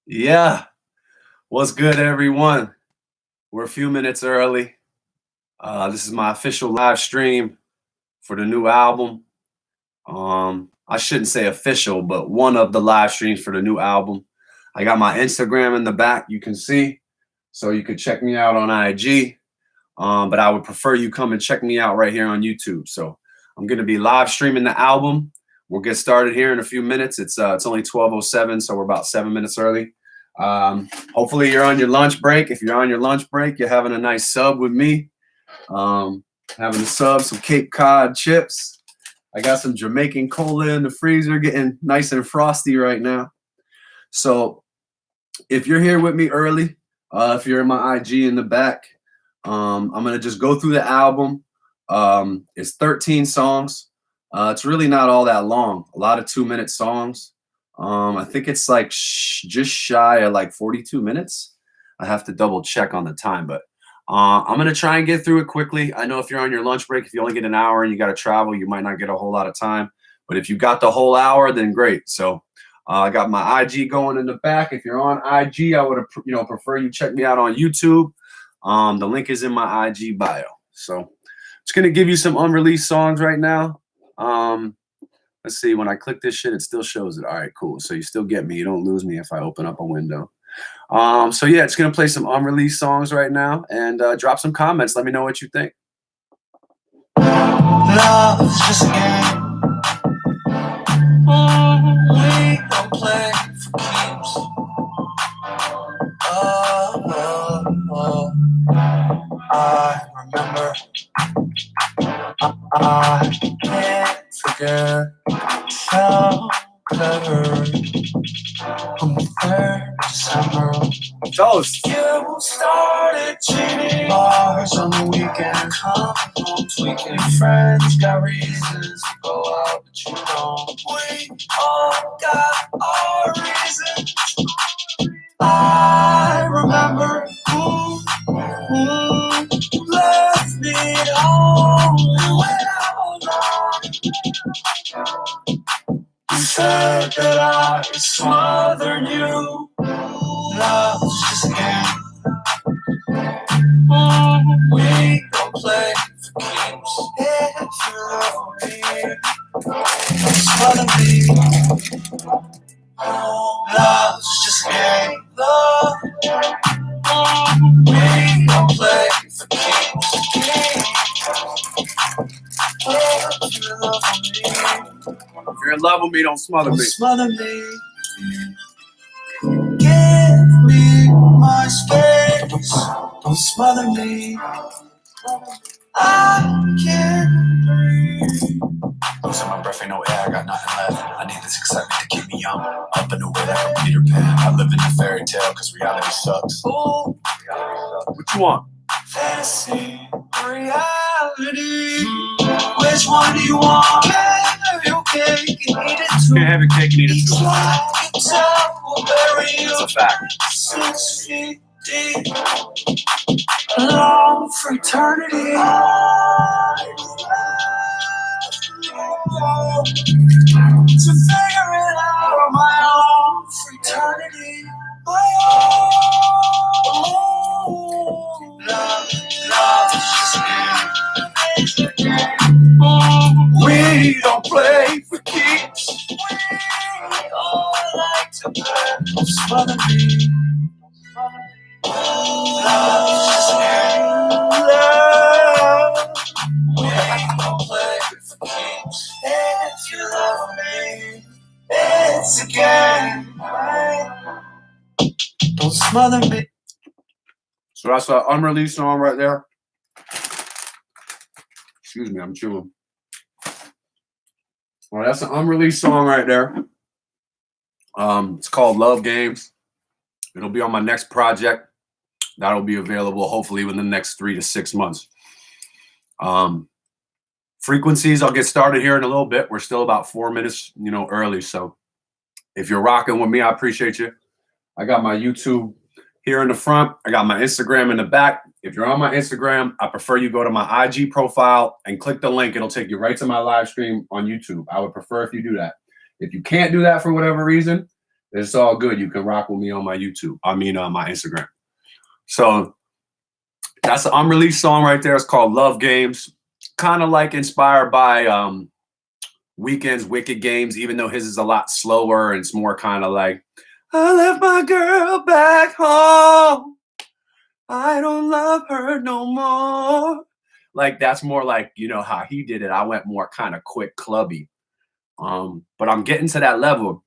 Yeah, what's good, everyone? We're a few minutes early. This is my official live stream for the new album. I shouldn't say official, but one of the live streams for the new album. I got my Instagram in the back, you can see, so you could check me out on IG. But I would prefer you come and check me out right here on YouTube. So I'm going to be live streaming the album. We'll get started here in a few minutes. It's only 12:07, so we're about 7 minutes early. Hopefully you're on your lunch break. If you're on your lunch break, you're having a nice sub with me. Having a sub, some Cape Cod chips. I got some Jamaican cola in the freezer, getting nice and frosty right now. So if you're here with me early, if you're in my IG in the back, I'm gonna just go through the album. It's 13 songs. It's really not all that long. A lot of 2-minute songs. I think it's like just shy of like 42 minutes. I have to double check on the time, but I'm gonna try and get through it quickly. I know if you're on your lunch break, if you only get an hour and you got to travel, you might not get a whole lot of time. But if you got the whole hour, then great. So I got my IG going in the back. If you're on IG, I would prefer you check me out on YouTube. The link is in my IG bio. So just gonna give you some unreleased songs right now. Let's see, when I click this shit, it still shows it. All right, cool. So you still get me. You don't lose me if I open up a window. So yeah, it's gonna play some unreleased songs right now, and drop some comments. Let me know what you think. Love is just a game. We don't play for keeps. I remember. I can't forget. So clever. On the 3rd of December. Toast. You started cheating. Bars on the weekend. Come home tweaking. Friends got reasons to go out, but you don't. We all got our reasons. I remember who left me at home when I was young. You said that I smothered you. Love's just a game. We don't play for keeps. If you love me, don't smother me. Love's just a game. Love. We don't play for keeps. If you're in love with me, don't smother me. Don't smother me. Give me my space. Don't smother me. I can't breathe. Losing my breath, ain't no air, I got nothing left. I need this excitement to keep me young. Up and away like a Peter Pan. I live in a fairy tale, cause reality sucks. Ooh. What you want? Fantasy, reality. Which one do you want? Can't have your cake and eat it too. Can't have your cake and eat it too. Will bury you. That's a fact. 6 feet deep. Long for eternity. To figure it out on my own for eternity. My own. Love is just a game. We don't play for keeps. We all like to play. Don't smother me. Love is just a game. Love. We don't play for keeps. If you love me, it's a game. Don't smother me. So that's an unreleased song right there. Excuse me, I'm chewing. Well, that's an unreleased song right there. It's called Love Games. It'll be on my next project. That'll be available hopefully within the next 3 to 6 months. Frequencies, I'll get started here in a little bit. We're still about 4 minutes, early. So if you're rocking with me, I appreciate you. I got my YouTube here in the front. I got my Instagram in the back. If you're on my Instagram, I prefer you go to my IG profile and click the link. It'll take you right to my live stream on YouTube. I would prefer if you do that. If you can't do that for whatever reason, It's all good. You can rock with me on my YouTube. I mean, my Instagram. So that's an unreleased song right there. It's called Love Games. Kind of like inspired by Weeknd's Wicked Games, even though his is a lot slower and it's more kind of like, I left my girl back home. I don't love her no more. Like that's more like, you know, how he did it. I went more kind of quick clubby. But I'm getting to that level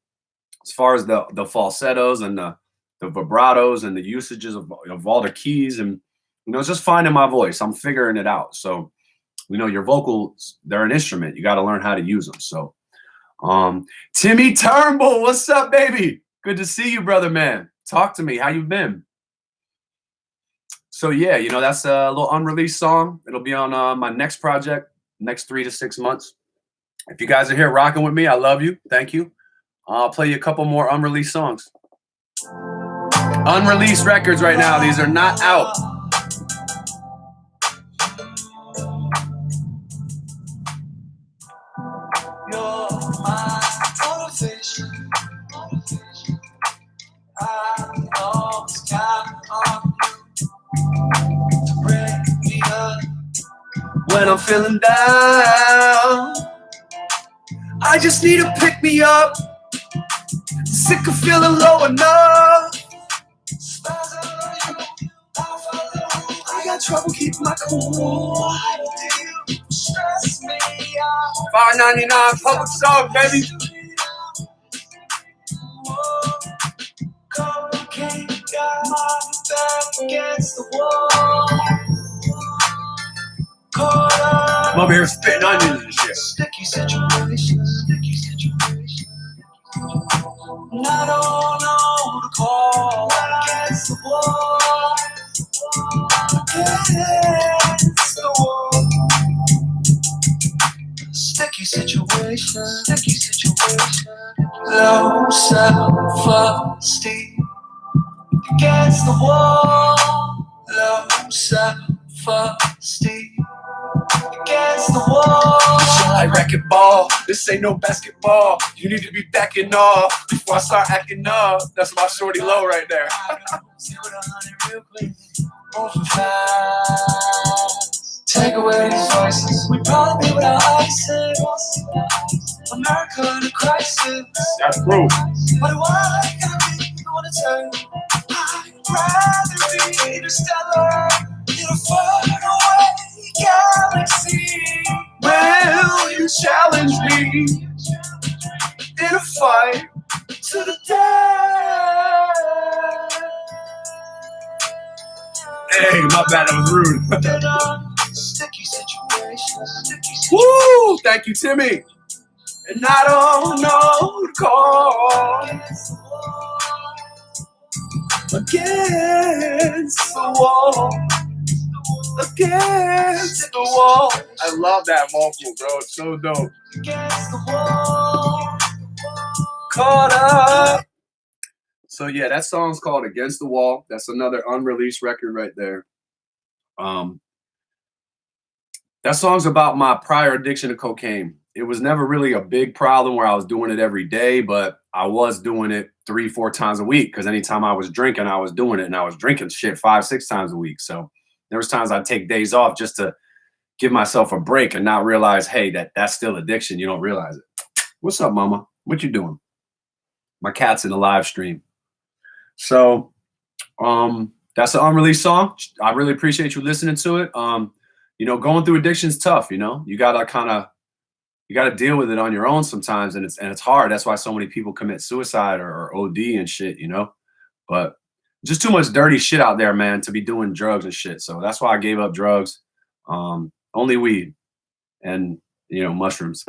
as far as the falsettos and the vibratos and the usages of all the keys, and you know, just finding my voice. I'm figuring it out. So, you know, your vocals, they're an instrument. You got to learn how to use them. So, Timmy Turnbull, what's up, baby? Good to see you, brother, man. Talk to me. How you been? So yeah, you know, that's a little unreleased song. It'll be on my next project, next 3 to 6 months. If you guys are here rocking with me, I love you. Thank you. I'll play you a couple more unreleased songs. Unreleased records right now. These are not out. You're my motivation. I always count on you to bring me up When I'm feeling down, I just need to pick me up. Sick of feeling low enough. I got trouble keeping my cool. Why do you stress me out? $5.99 public song, baby. Cocaine got my back against the wall. Caught up. I'm over here spitting onions and shit. Sticky situation. And I don't know who to call. Against the wall. Against the wall. Sticky situation. Low self-esteem. Against the wall. Low self-esteem. Against the wall. Shit like racquetball. This ain't no basketball. You need to be backing off before I start acting up. That's my shorty low right there. 0 to 100 real quick. Moving fast. Take away these voices. We'd probably be without ISIS. America in a crisis. That's proof. But why gotta be on a turn? I'd rather be interstellar in a faraway galaxy. Will you challenge me in a fight To the death. Hey, my bad, that was rude. In a sticky situation. Woo! Thank you, Timmy. And I don't know who to call. Against the wall. Against the wall. I love that vocal, bro. It's so dope. Against the wall. Caught up. So yeah, that song's called Against the Wall. That's another unreleased record right there. That song's about my prior addiction to cocaine. It was never really a big problem where I was doing it every day, but I was doing it 3-4 times a week because anytime I was drinking, I was doing it, and I was drinking shit 5-6 times a week. So there was times I'd take days off just to give myself a break and not realize, hey, that's still addiction. You don't realize it. What's up, mama? What you doing? My cat's in the live stream. So that's an unreleased song. I really appreciate you listening to it. You know, going through addiction is tough, you know. You gotta deal with it on your own sometimes, and it's hard. That's why so many people commit suicide or OD and shit, you know. But just too much dirty shit out there, man, to be doing drugs and shit. So that's why I gave up drugs. Only weed and, you know, mushrooms.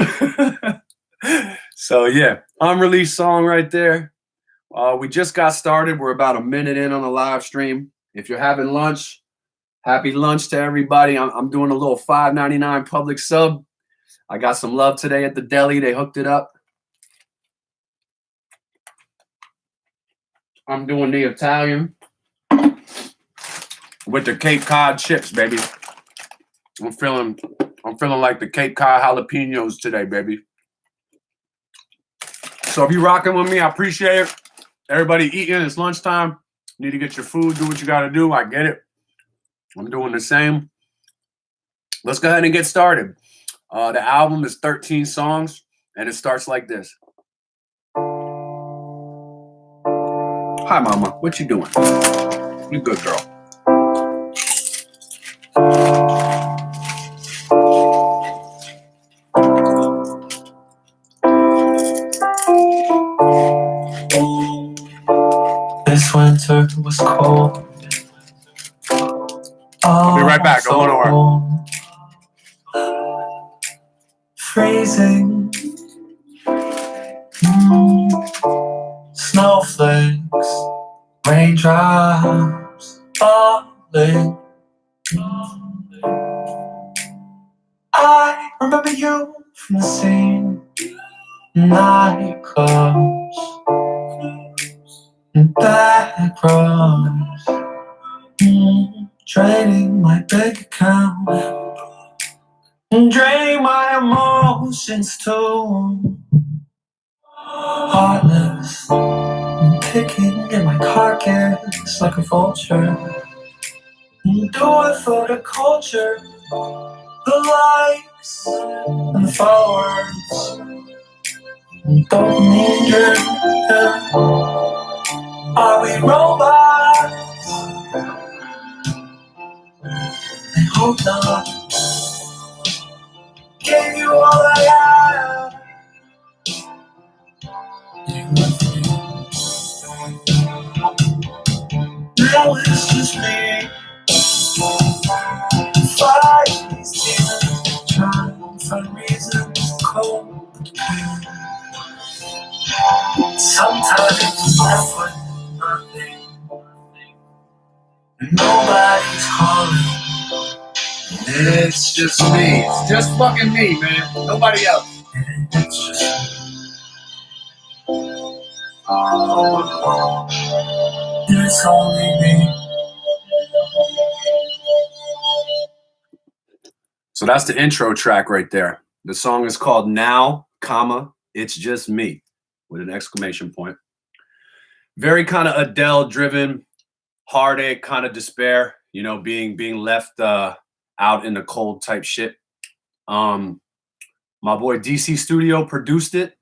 So yeah, unreleased song right there. We just got started. We're about a minute in on the live stream. If you're having lunch, happy lunch to everybody. I'm doing a little $5.99 public sub. I got some love today at the deli. They hooked it up. I'm doing the Italian with the Cape Cod chips, baby. I'm feeling like the Cape Cod jalapenos today, baby. So if you're rocking with me, I appreciate it. Everybody eating, it's lunchtime. Need to get your food, do what you got to do. I get it. I'm doing the same. Let's go ahead and get started. The album is 13 songs, and it starts like this. Hi, Mama. What you doing? You good girl. This winter was cold. I'll be right back. Don't go nowhere. Freezing. Snowflakes. Raindrops falling. I remember you from the scene. Nightclubs and back roads. Draining my bank account. Draining my emotions too. Heartless. Picking at my carcass like a vulture. Do it for the culture. The likes and the followers. Don't need you. Are we robots? I hope not. Gave you all I have. You left me. Now it's just me. Fight these demons. Trying to find reasons to cope with pain. Sometimes it's left with nothing. Nobody's calling. It's just me. It's just fucking me, man. Nobody else. It's just it's only me. So that's the intro track right there. The song is called Now, comma, It's Just Me, with an exclamation point. Very kind of Adele-driven, heartache, kind of despair, you know, being left out in the cold type shit. My boy DC Studio produced it.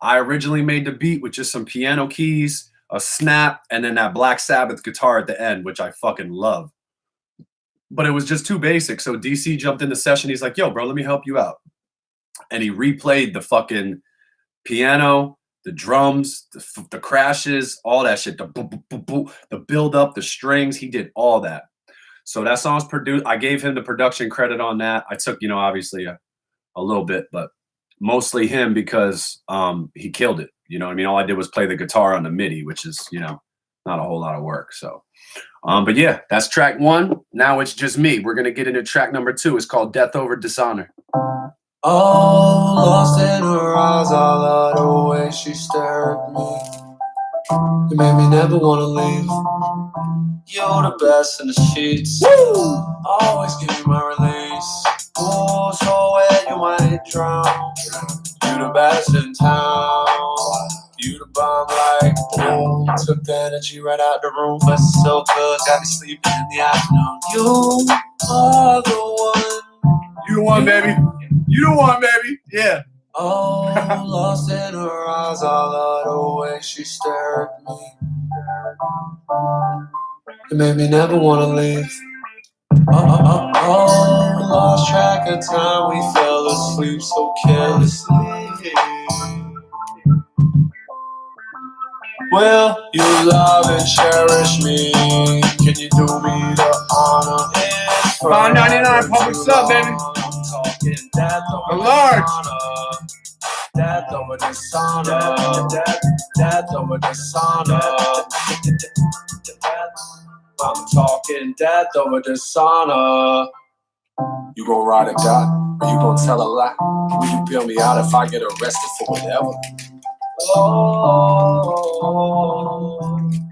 I originally made the beat with just some piano keys, a snap, and then that Black Sabbath guitar at the end, which I fucking love. But it was just too basic. So DC jumped in the session. He's like, yo, bro, let me help you out. And he replayed the fucking piano, the drums, the crashes, all that shit, the build up, the strings. He did all that. So that song's produced. I gave him the production credit on that. I took, you know, obviously a little bit, but mostly him because he killed it. You know what I mean? All I did was play the guitar on the MIDI, which is, you know, not a whole lot of work. So, but yeah, that's track one. Now it's just me. We're going to get into track number 2. It's called Death Over Dishonor. Oh, lost in her eyes, I love the way she stared at me. It made me never want to leave. You're the best in the sheets. Woo! Always give me my release. Oh, so where you might drown. You the best in town. You the bomb like boom. Took the energy right out the room. But so good, got me sleeping in the afternoon. You are the one. You the one, baby. You the one, baby. Yeah. Oh, lost in her eyes, I love the way she stared at me. It made me never want to leave. Oh, lost track of time, we fell asleep so carelessly. Will you love and cherish me? Can you do me the honor? $5.99 public sub, baby. I'm talking death over large. dishonor. Death over dishonor. Death over dishonor. I'm talking death over dishonor. You gon' ride or die, or you gon' tell a lie? Will you bail me out if I get arrested for whatever? Oh,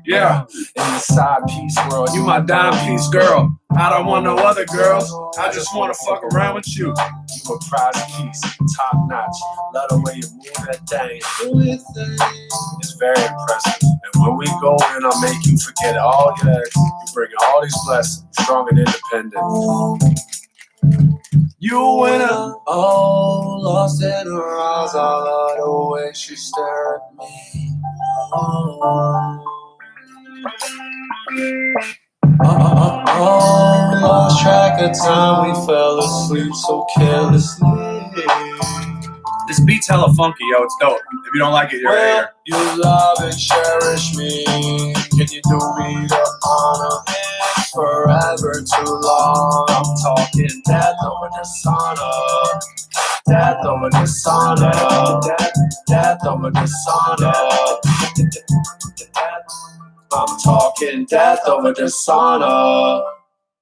Yeah. In the side piece world, You my dime piece girl. I don't want no other girls. I just wanna fuck around with you. You a prize piece, top notch. Love the way you move that thing. It's very impressive. And when we go in, I'll make you forget all your ex. You bring all these blessings, strong and independent. You a winner. Oh, lost in her eyes, I love the way she stared at me. Lost track of time, we fell asleep so carelessly. This beat's hella funky, yo. It's dope. If you don't like it, you're a hater. You love and cherish me. Can you do me the honor? Forever too long. I'm talking death over dishonor. Death over dishonor. Death over dishonor. I'm talking death over dishonor.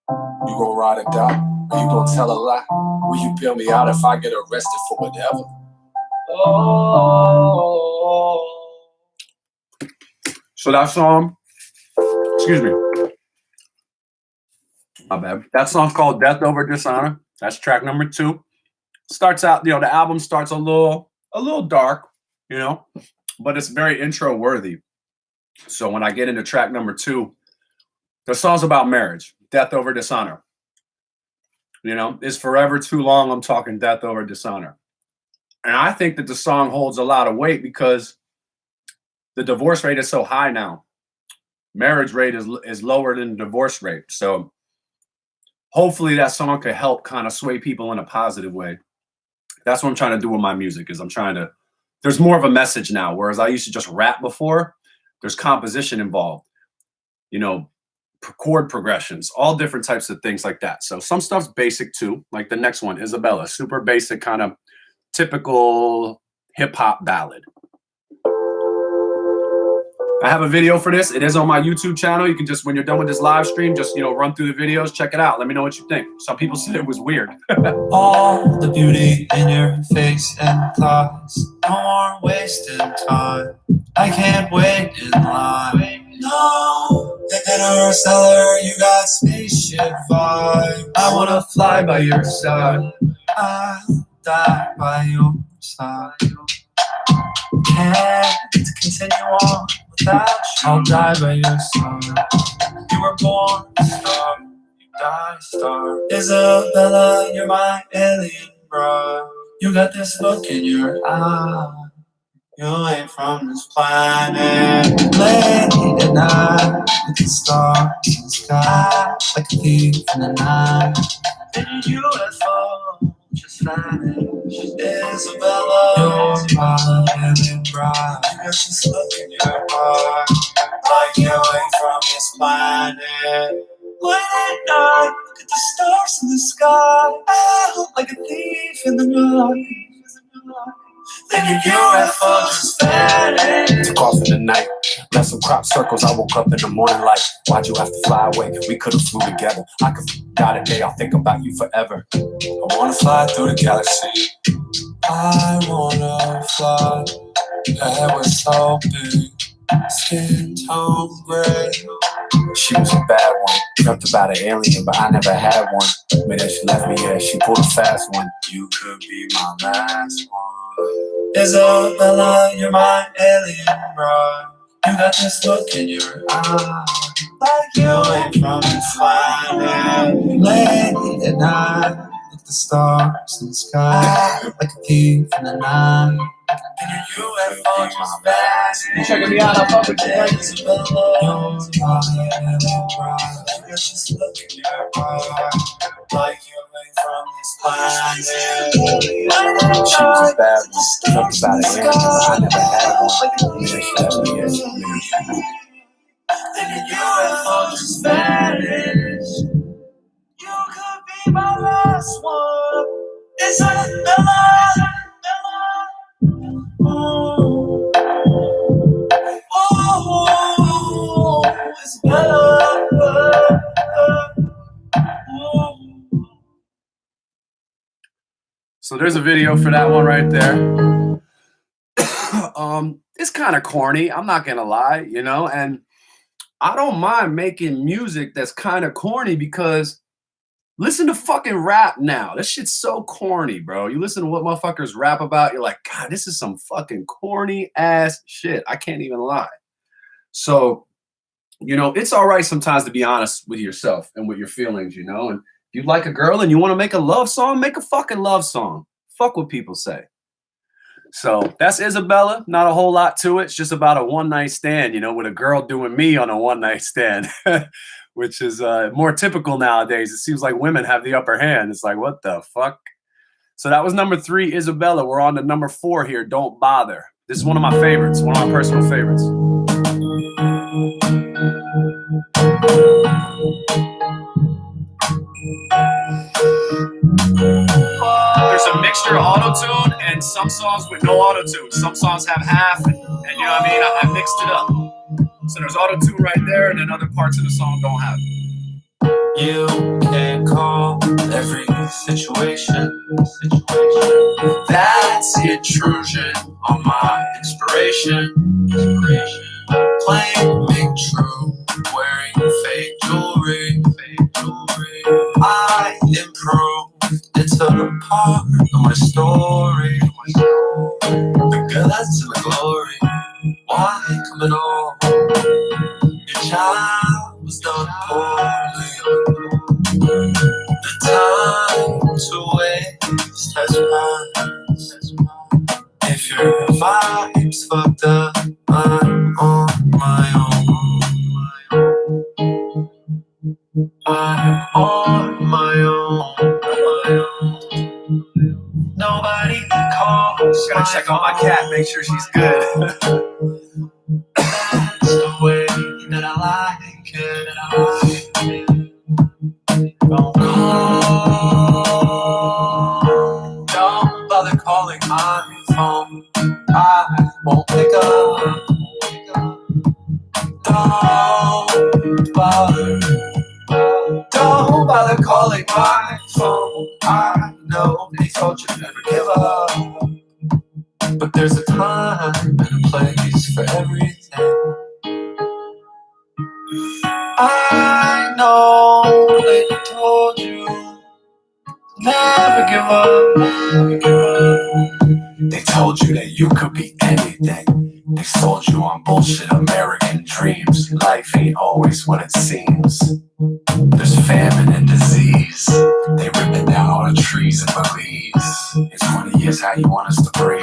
You gon' ride or die, or you gon' tell a lie? Will you bail me out if I get arrested for whatever? Oh. So that song, excuse me, my bad. That song's called Death Over Dishonor. That's track number 2. Starts out, the album starts a little dark, but it's very intro worthy. So when I get into track number 2, the song's about marriage, death over dishonor. It's forever too long. I'm talking death over dishonor. And I think that the song holds a lot of weight because the divorce rate is so high now. Marriage rate is lower than the divorce rate. So hopefully that song could help kind of sway people in a positive way. That's what I'm trying to do with my music, is there's more of a message now, whereas I used to just rap before. There's composition involved, chord progressions, all different types of things like that. So some stuff's basic too, like the next one, Isabella, super basic, kind of typical hip hop ballad. I have a video for this. It is on my YouTube channel. You can just, when you're done with this live stream, just, run through the videos, check it out. Let me know what you think. Some people said it was weird. All the beauty in your face and thoughts. No more wasting time. I can't wait in line. No, Interstellar, you got spaceship vibe. I wanna fly by your side. I'll die by your side. Can't continue on without you. I'll die by your side. You were born a star, you die star. Isabella, you're my alien bride. You got this look in your eye. You ain't from this planet. Late at night, with the stars in the sky, like a thief in the night. And you UFO just vanished. Isabella, you're my alien bride. You got this look in your heart, like you ain't from this planet. Late at night, look at the stars in the sky. I look like a thief in the night. Then your UFO just vanished. Took off in the night, left some crop circles. I woke up in the morning like, why'd you have to fly away? We could've flew together. I could die today, I'll think about you forever. I wanna fly through the galaxy. I wanna fly. Your head was so big, skin tone gray. She was a bad one. Dreamt about an alien, but I never had one. But then she left me, yeah, she pulled a fast one. You could be my last one. Isabella, you're my alien bride. You got this look in your eye, like you ain't from this planet. Late at night, with the stars in the sky, like a thief in the night. And your UFO just vanished. You checking me out? I'll fuck with you. Isabella, you're my alien bride. You got this look in your eye, like you ain't from this planet. She was a bad one. Dreamt about it, but I never had one. Yeah, she left me, yeah, she leaves. Then your UFO just vanished. You could be my last one. It's a Bella. Oh, it's Bella. So there's a video for that one right there. it's kind of corny. I'm not gonna lie, you know, and I don't mind making music that's kind of corny because listen to fucking rap now. This shit's so corny, bro. You listen to what motherfuckers rap about, you're like, God, this is some fucking corny ass shit. I can't even lie. So, you know, it's all right sometimes to be honest with yourself and with your feelings, you know. And if you like a girl and you want to make a love song, make a fucking love song. Fuck what people say. So that's Isabella. Not a whole lot to it. It's just about a one night stand, you know, with a girl doing me on a one night stand, which is more typical nowadays. It seems like women have the upper hand. It's like, what the fuck? So that was number 3, Isabella. We're on to number 4 here, Don't Bother. This is one of my favorites, one of my personal favorites. There's a mixture of auto-tune and some songs with no auto-tune. Some songs have half, and you know what I mean? I mixed it up. So there's auto-tune right there, and then other parts of the song don't have it. You can call every situation that's intrusion on my inspiration. Claiming true, wearing fake jewelry. I improved, it's a part of my story. The guts and the glory, why come at all? Your child was done poorly. The time to waste has passed. If your vibe's fucked up, I'm on my own. I'm on my own. Nobody calls. Gotta check on my cat, make sure she's good. That's the way that I like it. Don't call. Don't bother calling my phone. I won't pick up. Don't bother. Don't bother calling my phone. I know they told you to never give up, but there's a time and a place for everything. I know they told you never give up, never give up. They told you that you could be anything. They sold you on bullshit American dreams. Life ain't always what it seems. There's famine and disease. They ripping down all the trees in Belize. It's funny is how you want us to breathe.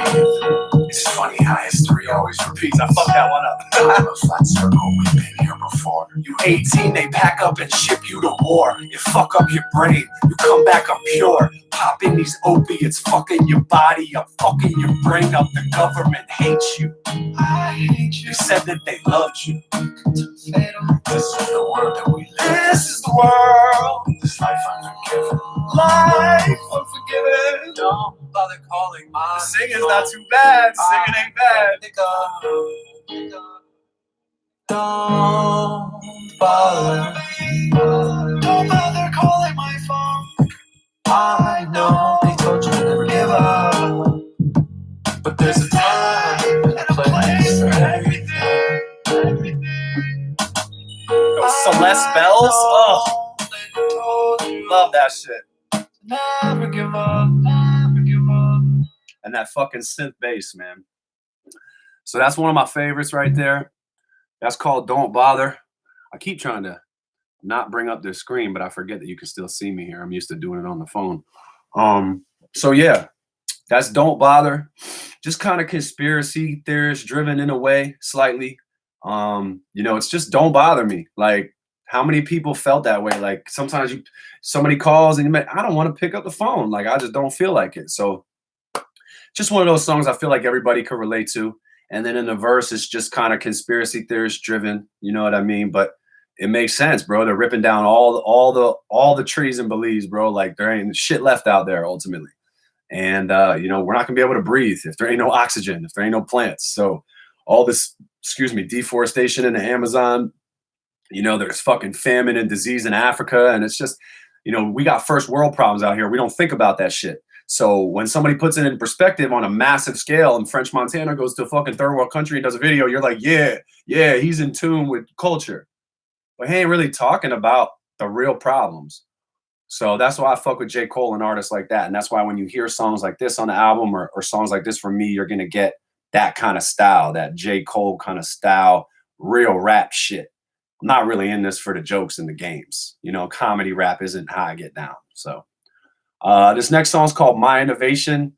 It's funny how history always repeats. I fucked that one up. I'm a flat circle, we've been here before. You 18, they pack up and ship you to war. You fuck up your brain, you come back up pure. Popping these opiates, fucking your body up, fucking your brain up. The government hates you. I hate you. You said that they loved you. This is the world that we live. This is the world. This life unforgiven. Life unforgiven. Don't bother calling my The singing's not too bad. Singing ain't bad. Pick up. Don't bother. Don't bother calling my phone. I know they told you to never give up, but there's a time and a place for everything. Celeste Bells? Oh, love that shit. Never give up, never give up. And that fucking synth bass, man. So that's one of my favorites right there. That's called Don't Bother. I keep trying to not bring up this screen, but I forget that you can still see me here. I'm used to doing it on the phone. So yeah, that's Don't Bother. Just kind of conspiracy theorist driven in a way, slightly. You know, it's just don't bother me. Like, how many people felt that way? Like, sometimes somebody calls and I don't want to pick up the phone. Like, I just don't feel like it. So just one of those songs I feel like everybody could relate to. And then in the verse, it's just kind of conspiracy theorist driven. You know what I mean? But it makes sense, bro. They're ripping down all the trees in Belize, bro. Like, there ain't shit left out there ultimately. And you know, we're not gonna be able to breathe if there ain't no oxygen, if there ain't no plants. So all this, deforestation in the Amazon, you know, there's fucking famine and disease in Africa. And it's just, you know, we got first world problems out here. We don't think about that shit. So when somebody puts it in perspective on a massive scale and French Montana goes to a fucking third world country and does a video, you're like, yeah, he's in tune with culture. But he ain't really talking about the real problems. So that's why I fuck with J. Cole and artists like that. And that's why when you hear songs like this on the album or songs like this from me, you're going to get that kind of style, that J. Cole kind of style, real rap shit. I'm not really in this for the jokes and the games. You know, comedy rap isn't how I get down. So this next song is called My Innovation.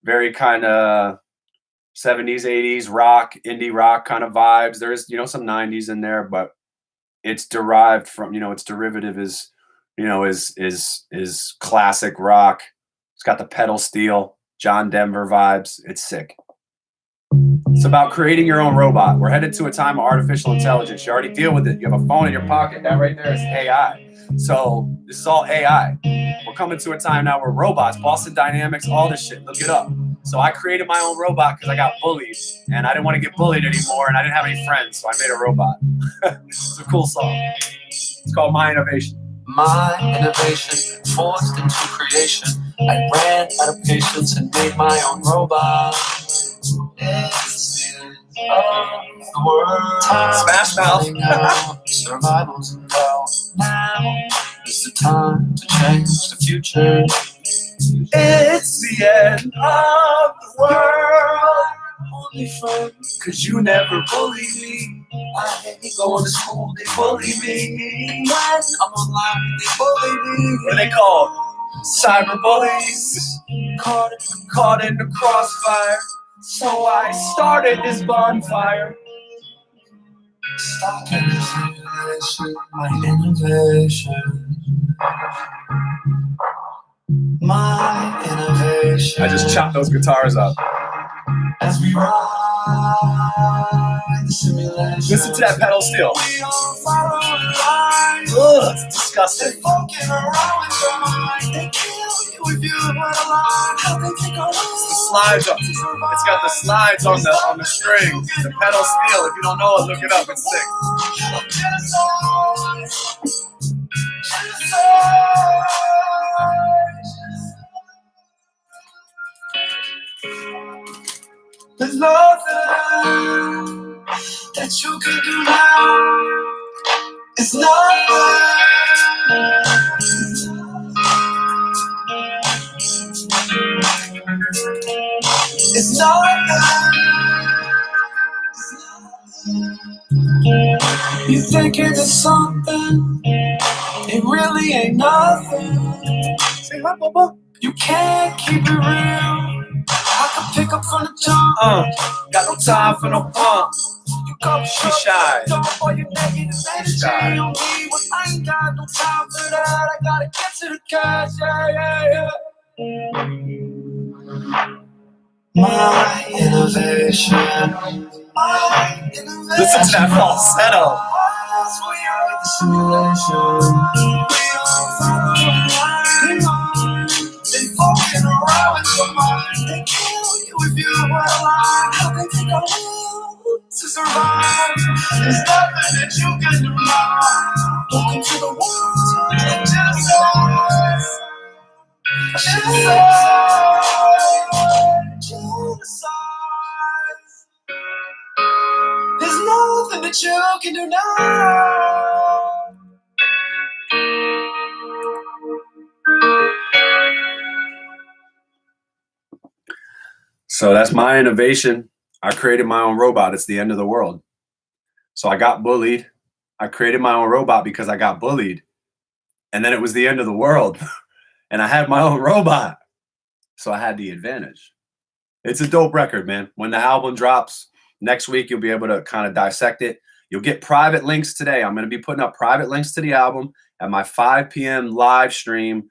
Very kind of 70s, 80s rock, indie rock kind of vibes. There's, you know, some 90s in there, but it's derived from, you know, its derivative is, you know, is classic rock. It's got the pedal steel, John Denver vibes. It's sick. It's about creating your own robot. We're headed to a time of artificial intelligence. You already deal with it. You have a phone in your pocket. That right there is AI. So this is all AI. We're coming to a time now where robots, Boston Dynamics, all this shit, look it up. So I created my own robot because I got bullied and I didn't want to get bullied anymore and I didn't have any friends. So I made a robot. It's a cool song. It's called My Innovation. My innovation forced into creation. I ran out of patience and made my own robot. It's the end of the world. Smash Mouth. Survival's in hell. Now is the time to change the future. It's the end of the world. Only friend, Cause you never bullied me. I hate going to school, they bully me. When I'm online, they bully me. What are they called? Cyber bullies. Caught in the crossfire. So I started this bonfire. Stop innovation, my innovation. My innovation. I just chopped those guitars up. As we ride the simulation. Listen to that pedal steel. We all follow the line. Ugh, it's They're disgusting. fucking around with your mind. They kill you if you run a line. How they take our Slides up. It's got the slides on the strings. The pedal steel. If you don't know it, look it up. It's sick. There's nothing that you can do now. It's nothing. It's nothing. You thinking it's something, it really ain't nothing. Say hi, Bubba. You can't keep it real. I can pick up from the jump. Got no time for no pump. You come She shy. Boy, you negative energy Shy. on me. Well, I ain't got no time for that. I gotta get to the cash. Yeah. My innovation. My innovation. Listen to that falsetto. As we are the simulation. We are following line. They fucking around with your mind. They kill you if you run a line. How they think I will to survive. There's nothing that you can do now. Welcome to the world of genocide. Genocide. There's nothing that you can do now. So that's my innovation. I created my own robot. It's the end of the world. So I got bullied. I created my own robot because I got bullied. And then it was the end of the world. And I had my own robot. So I had the advantage. It's a dope record, man. When the album drops next week, you'll be able to kind of dissect it. You'll get private links today. I'm going to be putting up private links to the album at my 5 p.m. live stream.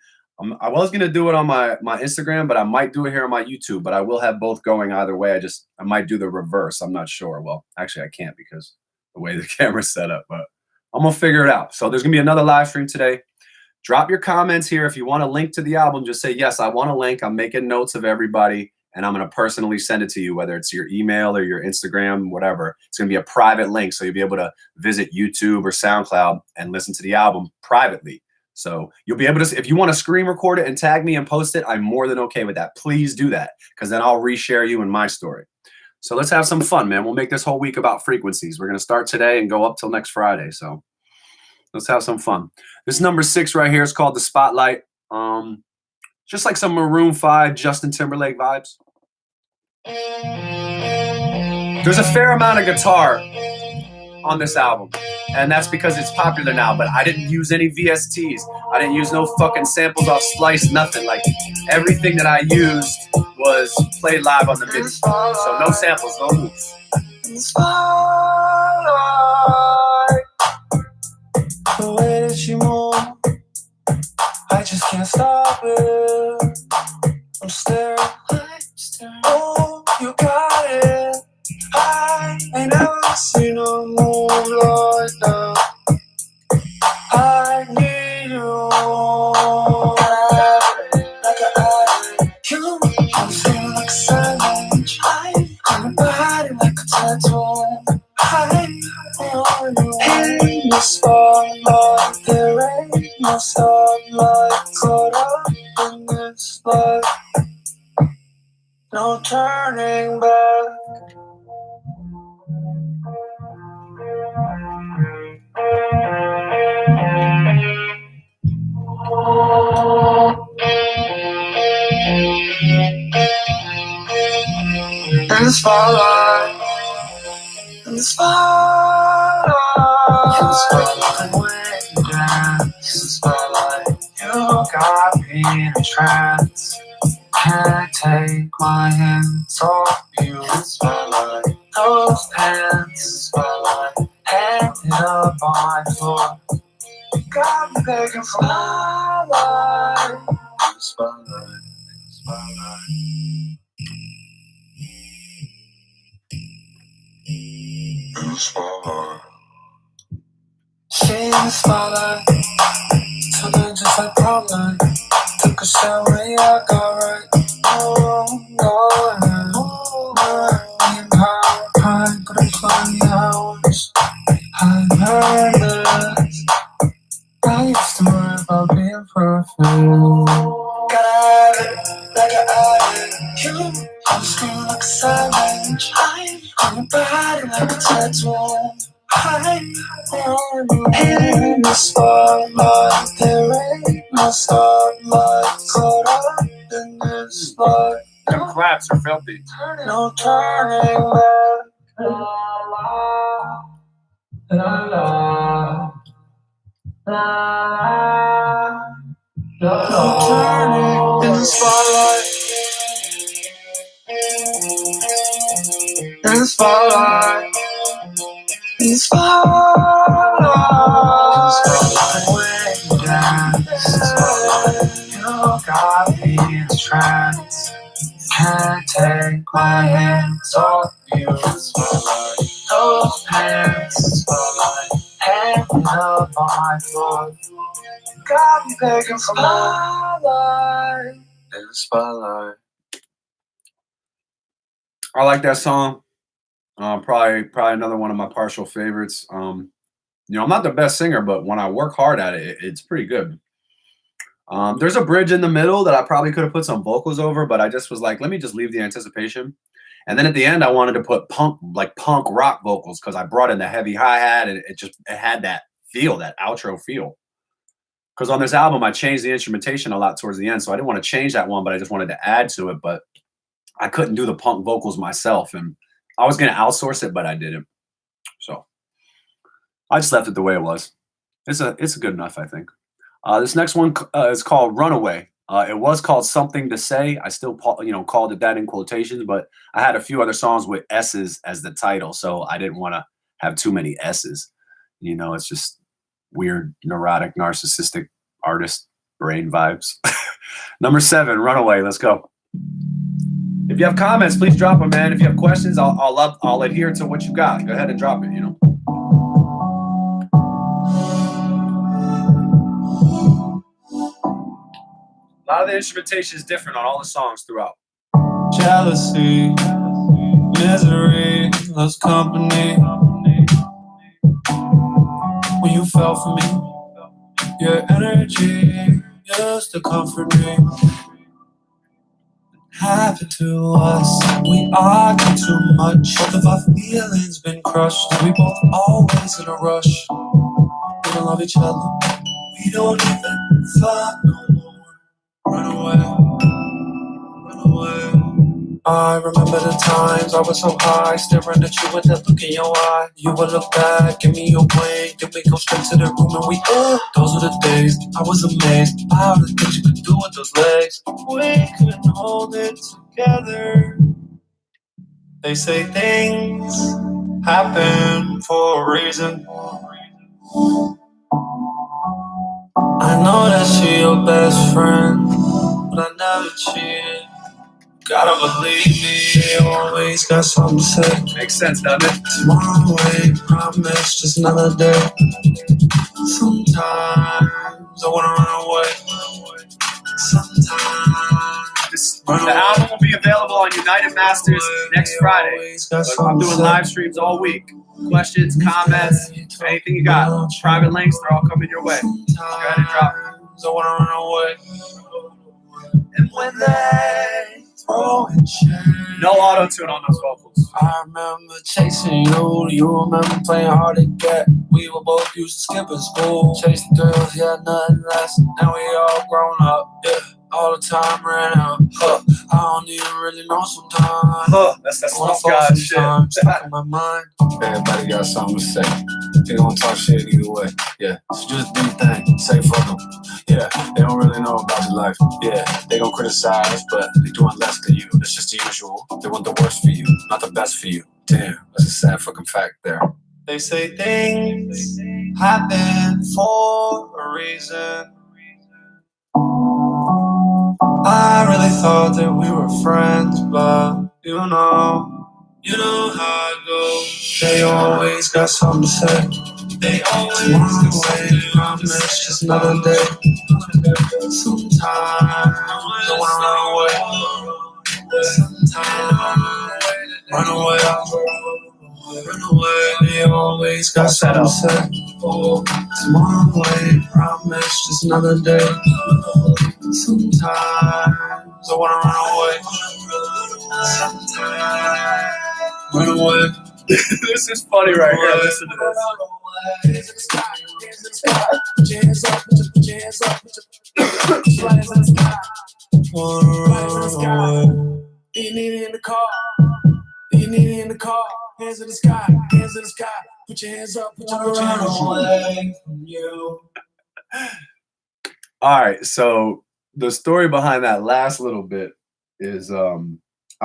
I was going to do it on my Instagram, but I might do it here on my YouTube. But I will have both going either way. I might do the reverse. I'm not sure. Well, actually, I can't because the way the camera's set up. But I'm going to figure it out. So there's going to be another live stream today. Drop your comments here. If you want a link to the album, just say, yes, I want a link. I'm making notes of everybody. And I'm going to personally send it to you, whether it's your email or your Instagram, whatever. It's going to be a private link. So you'll be able to visit YouTube or SoundCloud and listen to the album privately. So you'll be able to, if you want to screen record it and tag me and post it, I'm more than okay with that. Please do that, because then I'll reshare you in my story. So let's have some fun, man. We'll make this whole week about frequencies. We're going to start today and go up till next Friday. So let's have some fun. This number 6 right here is called The Spotlight. Just like some Maroon 5, Justin Timberlake vibes. There's a fair amount of guitar on this album, and that's because it's popular now, but I didn't use any VSTs. I didn't use no fucking samples off Slice, nothing. Like, everything that I used was played live on the MIDI. So no samples, no loops. The way that you move, I just can't stop it. I'm staring, oh, you got it. I ain't never seen a move like that. I need you. Like an addict. You, I'm feeling like a savage. I'm your body like a tattoo. In the spotlight, there ain't no starlight. Caught up in this life, no turning back. In the spotlight, in the spotlight, in the spotlight, when you dance, in the spotlight, you got me in a trance. Can't take my hands off you, in the spotlight. Those pants, in the spotlight, hanging up on my floor. You got me begging for my life, in the spotlight, in the spotlight. In the spotlight. She in the spotlight, something just like problem. Took a shot when I got right. Oh, me and I couldn't find the hours. I'm nervous. I used to worry about being perfect. Gotta have it, like an addict. You, I'm screaming like a savage. I'm your body like a tattoo. In the spotlight, there ain't no starlight. Caught up in this life. Them claps are filthy. No turning back. La la la la. No turning in the spotlight. In the spotlight. In the spotlight. When you dance, you got me in a trance. Can't take my hands off you, in the spotlight. Those pants, in the spotlight, hanging up on my floor. You got me begging for my life, in the spotlight. I like that song. Probably another one of my partial favorites. I'm not the best singer, but when I work hard at it, it's pretty good. There's a bridge in the middle that I probably could have put some vocals over, but I just was like, let me just leave the anticipation. And then at the end, I wanted to put punk rock vocals, because I brought in the heavy hi-hat, and it had that feel, that outro feel. Because on this album, I changed the instrumentation a lot towards the end, so I didn't want to change that one, but I just wanted to add to it. But I couldn't do the punk vocals myself, and I was going to outsource it, but I didn't. So I just left it the way it was. It's good enough, I think. This next one is called Runaway. It was called Something to Say. I still called it that in quotations, but I had a few other songs with S's as the title, so I didn't want to have too many S's. It's just weird, neurotic, narcissistic artist brain vibes. Number 7, Runaway. Let's go. If you have comments, please drop them, man. If you have questions, I'll adhere to what you got. Go ahead and drop it, A lot of the instrumentation is different on all the songs throughout. Jealousy, misery, loves company. When you fell for me, Your energy used to comfort me. Happened to us. We argue too much. Both of our feelings been crushed. We both always in a rush. We don't love each other. We don't even fuck no more. Run away, run away. I remember the times I was so high, staring at you with that look in your eye. You would look back, give me your wink, then we go straight to the room and we those were the days. I was amazed by how the things you could do with those legs. We couldn't hold it together. They say things happen for a reason. I know that she your best friend, but I never cheated. Gotta believe me, they always got something to say. Makes sense, doesn't it? Tomorrow ain't promise, just another day. Sometimes I wanna run away. Sometimes The album will be available on United Masters next Friday. But I'm doing live streams all week. Questions, comments, anything you got. Private links, they're all coming your way. Go ahead and drop it. I wanna run away. And when they throw in shade, No auto-tune on those vocals. I remember chasing you. You remember playing hard to get. We were both used to skipping school. Chasing girls, yeah, nothing less. Now we all grown up, yeah. All the time ran out. I don't even really know sometimes. That's that Smoke God shit. Stuck in my mind. Everybody got something to say. They gonna talk shit either way. Yeah, so just do your thing. Say fuck them. Yeah, they don't really know about your life. Yeah, they gon' criticize, but they doing less than you. It's just the usual. They want the worst for you, not the best for you. Damn, that's a sad fucking fact there. They say things happen for a reason. I really thought that we were friends, but you know how it goes. They always got something to say. They always away, promise just another day. Sometimes I wanna run away. Sometimes run away. Run away. They always got something to say. Tomorrow away, promise just another day. Sometimes I wanna run away. Sometimes run away. This is funny right here. Listen to this. Hands in the sky, hands in the sky. Put your hands up, put your hands up, put your hands in the sky. Wanna run away. You need it in the car. You need it in the car. Hands in the sky, hands in the sky. Put your hands up, put your hands away from you. All right, so the story behind that last little bit is I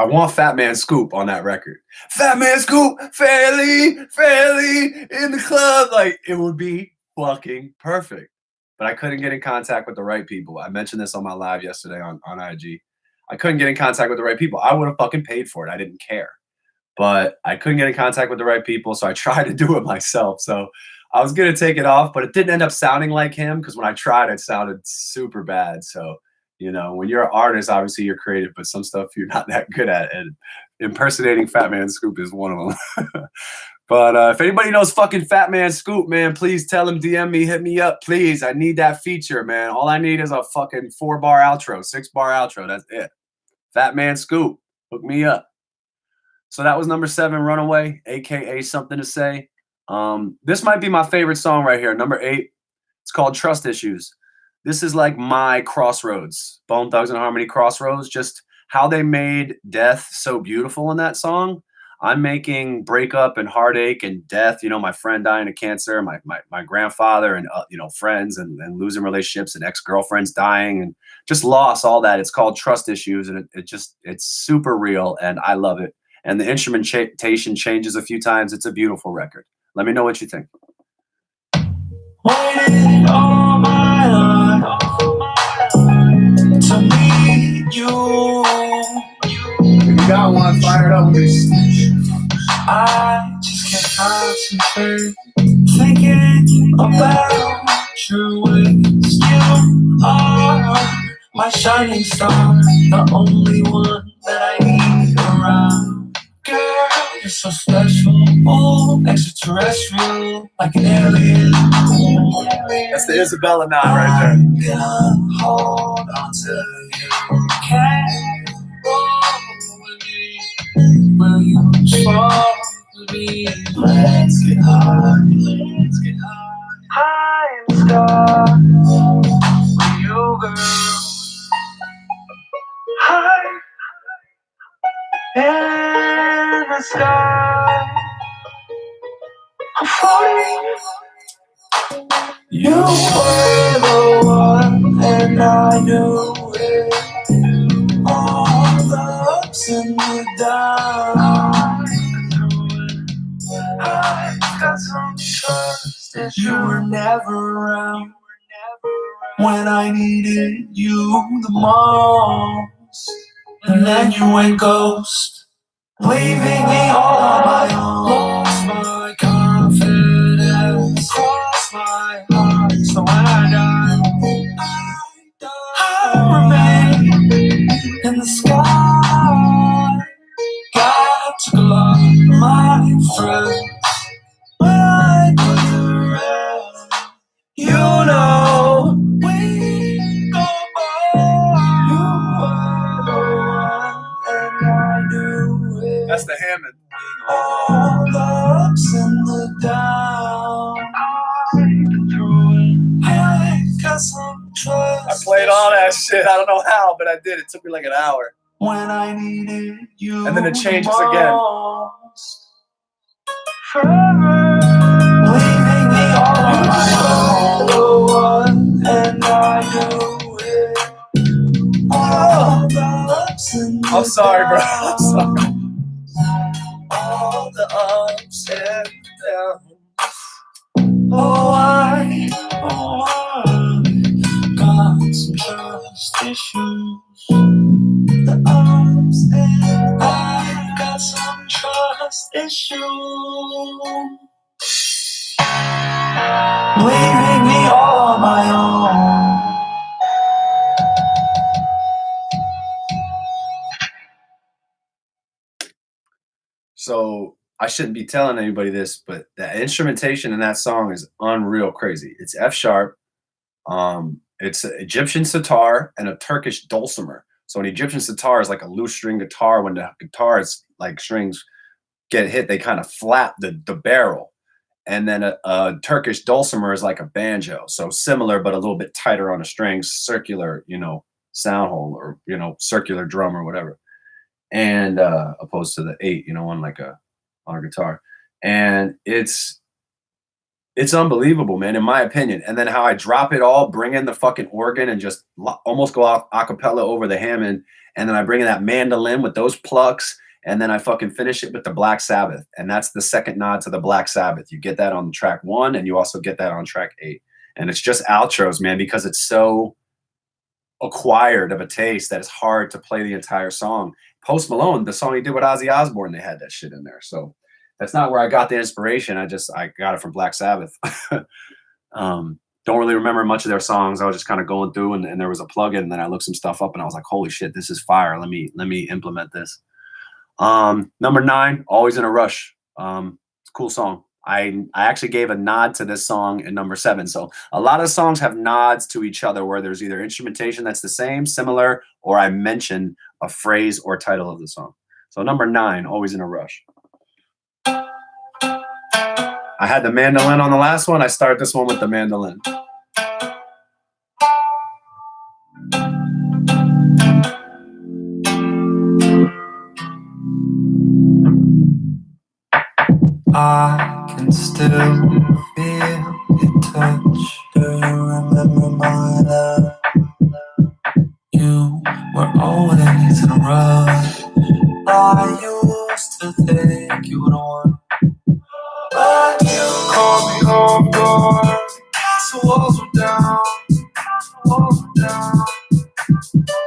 want Fat Man Scoop on that record. Fat Man Scoop, fairly in the club. Like, it would be fucking perfect. But I couldn't get in contact with the right people. I mentioned this on my live yesterday on IG. I couldn't get in contact with the right people. I would have fucking paid for it. I didn't care. But I couldn't get in contact with the right people, so I tried to do it myself. So I was going to take it off, but it didn't end up sounding like him because when I tried, it sounded super bad. So, you know, when you're an artist, obviously you're creative, but some stuff you're not that good at. And impersonating Fat Man Scoop is one of them. But if anybody knows fucking Fat Man Scoop, man, please tell him, DM me, hit me up, please. I need that feature, man. All I need is a fucking 4-bar outro, 6-bar outro. That's it. Fat Man Scoop, hook me up. So that was number 7, Runaway, a.k.a. Something to Say. This might be my favorite song right here, number 8. It's called Trust Issues. This is like my Crossroads, Bone Thugs and Harmony Crossroads, just how they made death so beautiful in that song. I'm making breakup and heartache and death, you know, my friend dying of cancer, my grandfather and, you know, friends and losing relationships and ex-girlfriends dying and just loss, all that. It's called Trust Issues, and it's super real, and I love it. And the instrumentation changes a few times. It's a beautiful record. Let me know what you think. Waited all my life to meet you. You got one fired up, please. I just can't concentrate, thinking about your ways. You are my shining star, the only one that I need around. Girl, you're so special, oh, extraterrestrial, like an alien. That's the Isabella nod right there. I'm gonna hold on to you. Can't roll with me. Will you fall with me? Let's get high. Let's get high. High in the sky with you, girl. High in the sky. I'm floating. You were the one, and I knew it. All the ups and the downs. I got some trust that you were never around when I needed you the most. And then you went ghost, leaving me all on my own. Lost my confidence, crossed my heart. So when I die, I remain in the sky. God took a lot, my friend. When I put to rest, you know we go by. You were the one, and I knew it. That's the Hammond. All the ups and the downs. I got some trust. I played all that shit. I don't know how, but I did. It took me like an hour. When I needed you. And then it changes again. Forever. Leaving me all on my own. And I knew it. All the ups and the I'm sorry, bro. I'm downs. sorry. All the ups and downs. Oh, I got some trust issues. The ups and I've got some trust issues. Leaving me all on my own. So I shouldn't be telling anybody this, but the instrumentation in that song is unreal crazy. It's F sharp. It's an Egyptian sitar and a Turkish dulcimer. So an Egyptian sitar is like a loose string guitar. When the guitar's like strings get hit, they kind of flap the barrel. And then a Turkish dulcimer is like a banjo. So similar, but a little bit tighter on the strings, circular, sound hole, or, circular drum or whatever. And opposed to the 8, on a guitar. And it's unbelievable, man, in my opinion. And then how I drop it all, bring in the fucking organ and just almost go off a cappella over the Hammond. And then I bring in that mandolin with those plucks. And then I fucking finish it with the Black Sabbath. And that's the second nod to the Black Sabbath. You get that on track 1, and you also get that on track 8. And it's just outros, man, because it's so acquired of a taste that it's hard to play the entire song. Post Malone, the song he did with Ozzy Osbourne, they had that shit in there. So that's not where I got the inspiration. I got it from Black Sabbath. Don't really remember much of their songs. I was just kind of going through, and there was a plugin, and then I looked some stuff up, and I was like, holy shit, this is fire. Let me implement this. Number 9, Always in a Rush. It's a cool song. I actually gave a nod to this song in number 7. So a lot of songs have nods to each other where there's either instrumentation that's the same, similar, or I mention a phrase or title of the song. So number 9, Always in a Rush. I had the mandolin on the last one. I start this one with the mandolin. I can still feel your touch. Do you remember my love? You were always in a rush. I used to think you were the one, but you called me off guard. Castle walls were down,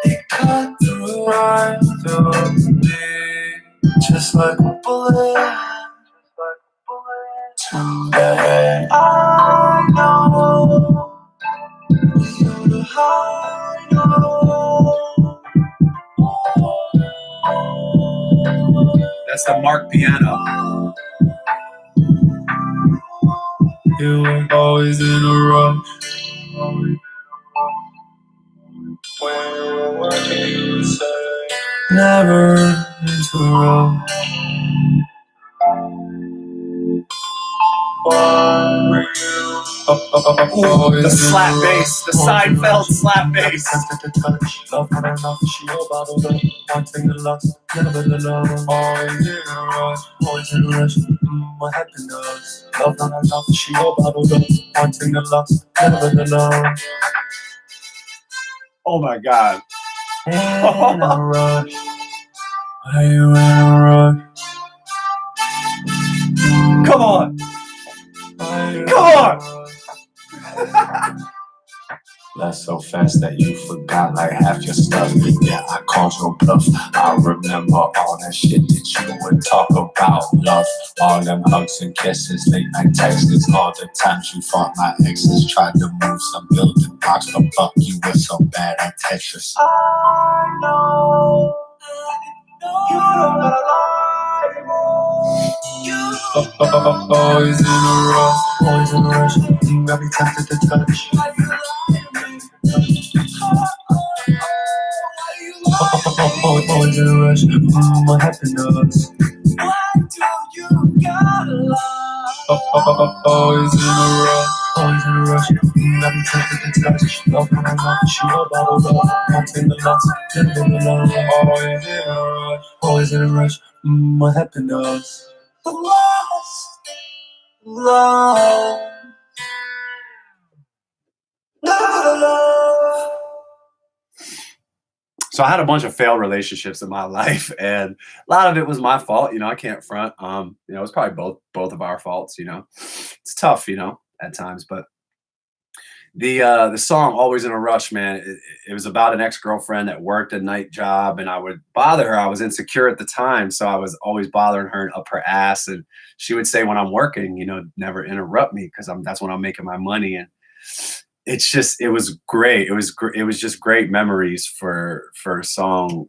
It cut through right through me, just like a bullet. Today I know you're the high note. That's the Mark piano. You were always in a rush. When what do you say? Never interrupt. Why were you? Ooh, the slap bass, the Seinfeld slap bass. Love not enough, she all bottled up. One thing to lust, never the love. Always in a rush, always in a rush. What happened to us? Love not enough, she all bottled up. One thing to lust, never the love. Oh my God. In a rush. Are you in a rush? Come on. Come on. Left so fast that you forgot like half your stuff. Yeah, I called your bluff. I remember all that shit that you would talk about. Love, all them hugs and kisses, late night texts, all the times you fought my exes. Tried to move some building blocks, but fuck, you were so bad at Tetris. I know you don't gotta lie anymore. Always in a rush, always in a rush. Got me tempted to touch. Always in a rush. What happened to us? Why do you gotta lie? Always in a rush. Always in a rush. Got me tempted to touch. Love when I'm not. She all bottled up. Wanting the loss. Living alone. Always in a rush. Always in a rush. What happened to us? Love. Love. So I had a bunch of failed relationships in my life, and a lot of it was my fault. I can't front. It was probably both of our faults. It's tough, at times. But the song "Always in a Rush," man, it was about an ex-girlfriend that worked a night job, and I would bother her. I was insecure at the time, so I was always bothering her and up her ass. And she would say when I'm working, never interrupt me because that's when I'm making my money. And it was great. It was just great memories for song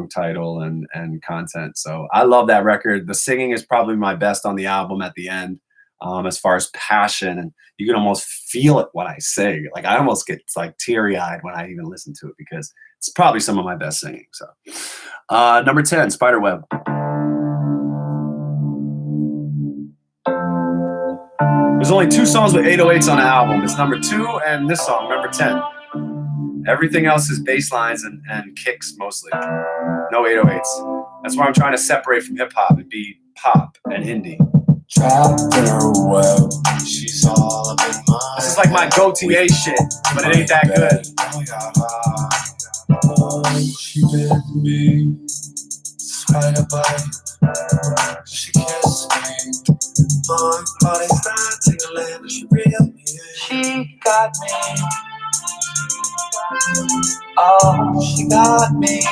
title and content. So I love that record. The singing is probably my best on the album at the end, as far as passion, and you can almost feel it when I sing. Like I almost get like teary-eyed when I even listen to it because it's probably some of my best singing. So number 10, Spiderweb. There's only 2 songs with 808s on the album. It's number 2 and this song, number 10. Everything else is bass lines and kicks mostly. No 808s. That's why I'm trying to separate from hip hop and be pop and indie. Trapped in her web, she's all up in my This is like my Gautier shit, but it ain't that good. Oh, she bit me, spider bite. She kissed me. My body's not tingling, but she real me. She got me. Oh, she got me.